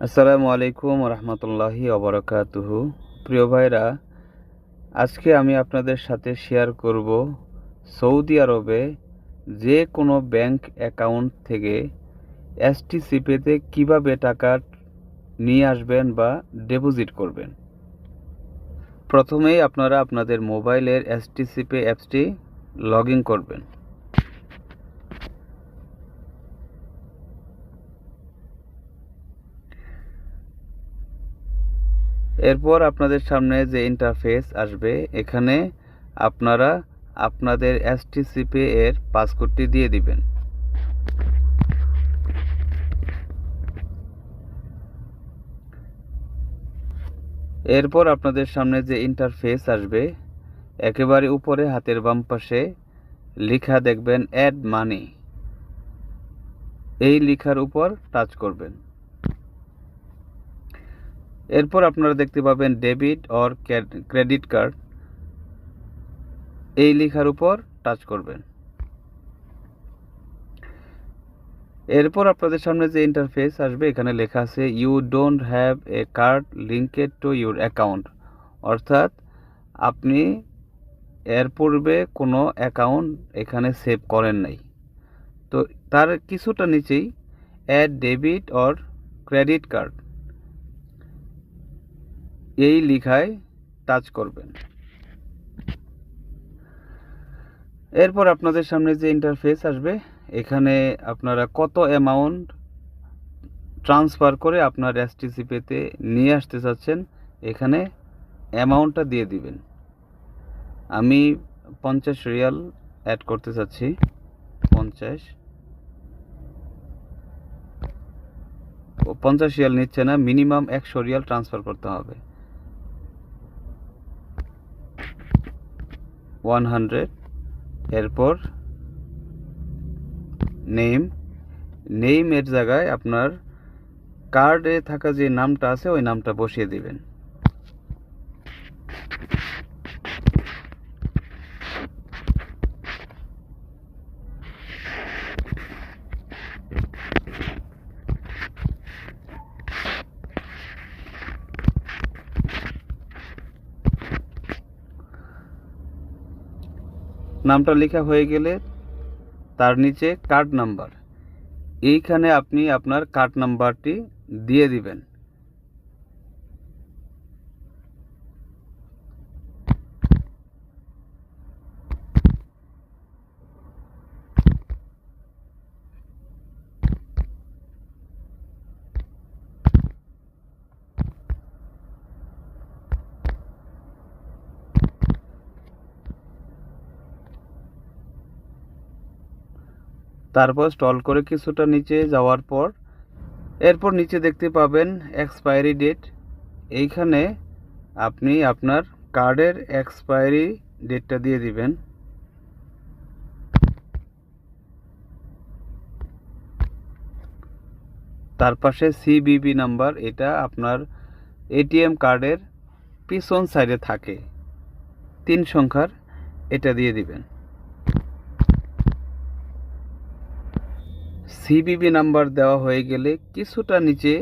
আসসালামু আলাইকুম রহমতুল্লাহি অবরাকাতুহু। প্রিয় ভাইরা, আজকে আমি আপনাদের সাথে শেয়ার করব সৌদি আরবে যে কোনো ব্যাংক অ্যাকাউন্ট থেকে এসটিসি পেতে কীভাবে টাকা নিয়ে আসবেন বা ডিপোজিট করবেন। প্রথমেই আপনারা আপনাদের মোবাইলের এসটিসি পে অ্যাপসটি লগ ইন করবেন। এরপর আপনাদের সামনে যে ইন্টারফেস আসবে, এখানে আপনারা আপনাদের এসটিসি পে এর পাসওয়ার্ডটি দিয়ে দিবেন। এরপর আপনাদের সামনে যে ইন্টারফেস আসবে, একেবারে উপরে হাতের বাম পাশে লেখা দেখবেন অ্যাড মানি। এই লেখার উপর টাচ করবেন। এরপর আপনারা দেখতে পাবেন ডেবিট অর ক্রেডিট কার্ড। এই লেখার উপর টাচ করবেন। এরপর আপনাদের সামনে যে ইন্টারফেস আসবে, এখানে লেখা আছে you don't have a card linked to your account, অর্থাৎ আপনি এর পূর্বে কোনো অ্যাকাউন্ট এখানে সেভ করেন নাই। তো তার কিছুটা নিচেই add debit or credit card, এই লেখায় টাচ করবেন। এরপর আপনাদের সামনে যে ইন্টারফেস আসবে, এখানে আপনারা কত অ্যামাউন্ট ট্রান্সফার করে আপনার এসটিসি পেতে নিয়ে আসতে চাচ্ছেন, এখানে অ্যামাউন্টটা দিয়ে দিবেন। আমি 50 রিয়াল অ্যাড করতে চাচ্ছি। 50 রিয়াল নিচ্ছে না, মিনিমাম 100 রিয়াল ট্রান্সফার করতে হবে। 100। এরপর নেমের জায়গায় আপনার কার্ডে থাকা যে নামটা আছে ওই নামটা বসিয়ে দিবেন। নামটা লেখা হয়ে গেলে তার নিচে কার্ড নাম্বার, এইখানে আপনি আপনার কার্ড নাম্বারটি দিয়ে দিবেন। তারপর স্ক্রল করে কিছুটা নিচে যাওয়ার পর এরপর নিচে দেখতে পাবেন এক্সপায়ারি ডেট। এইখানে আপনি আপনার কার্ডের এক্সপায়ারি ডেটটা দিয়ে দিবেন। তার পাশে সিবিবি নাম্বার, এটা আপনার এটিএম কার্ডের পিছন সাইডে থাকে 3 সংখ্যার, এটা দিয়ে দিবেন। সিবিবি নাম্বার দেওয়া হয়ে গেলে কিছুটা নিচে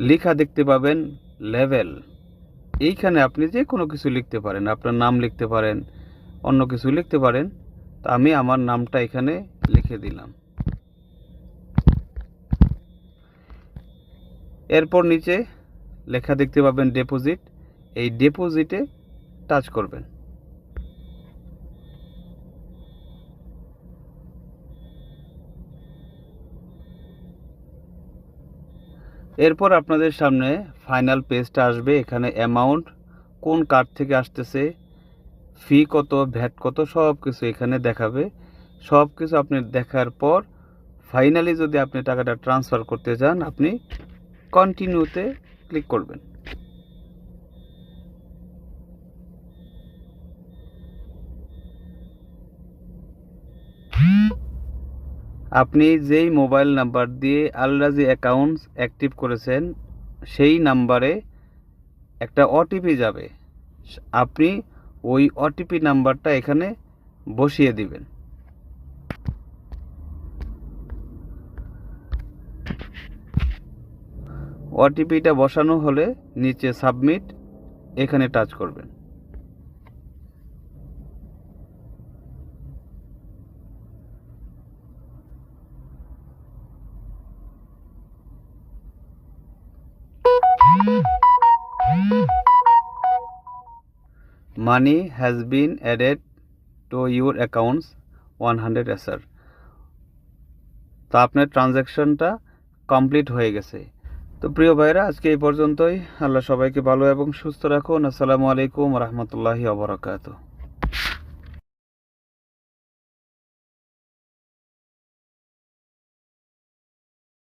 লেখা দেখতে পাবেন লেভেল। এইখানে আপনি যে কোনো কিছু লিখতে পারেন, আপনার নাম লিখতে পারেন, অন্য কিছু লিখতে পারেন। তো আমি আমার নামটা এখানে লিখে দিলাম। এরপর নিচে লেখা দেখতে পাবেন ডিপোজিট, এই ডিপোজিটে টাচ করবেন। এরপর আপনাদের সামনে ফাইনাল পেজটা আসবে। এখানে অ্যামাউন্ট, কোন কার্ড থেকে আসতেছে, ফি কত, ভ্যাট কত, সব কিছু এখানে দেখাবে। সব কিছু আপনি দেখার পর ফাইনালি যদি আপনি টাকাটা ট্রান্সফার করতে চান, আপনি কন্টিনিউতে ক্লিক করবেন। আপনি যেই মোবাইল নাম্বার দিয়ে আলরাজি অ্যাকাউন্টস অ্যাক্টিভ করেছেন, সেই নাম্বারে একটা ওটিপি যাবে। আপনি ওই ওটিপি নাম্বারটা এখানে বসিয়ে দিবেন। ওটিপিটা বসানো হলে নিচে সাবমিট এখানে টাচ করবেন। Money has been added to your accounts 100 SR। তো আপনার ট্রানজ্যাকশনটা কমপ্লিট হয়ে গেছে। তো প্রিয় ভাইরা, আজকে এই পর্যন্তই। আল্লাহ সবাইকে ভালো এবং সুস্থ রাখুন। আসসালামু আলাইকুম রহমতুল্লাহি ওয়া বারাকাতুহু।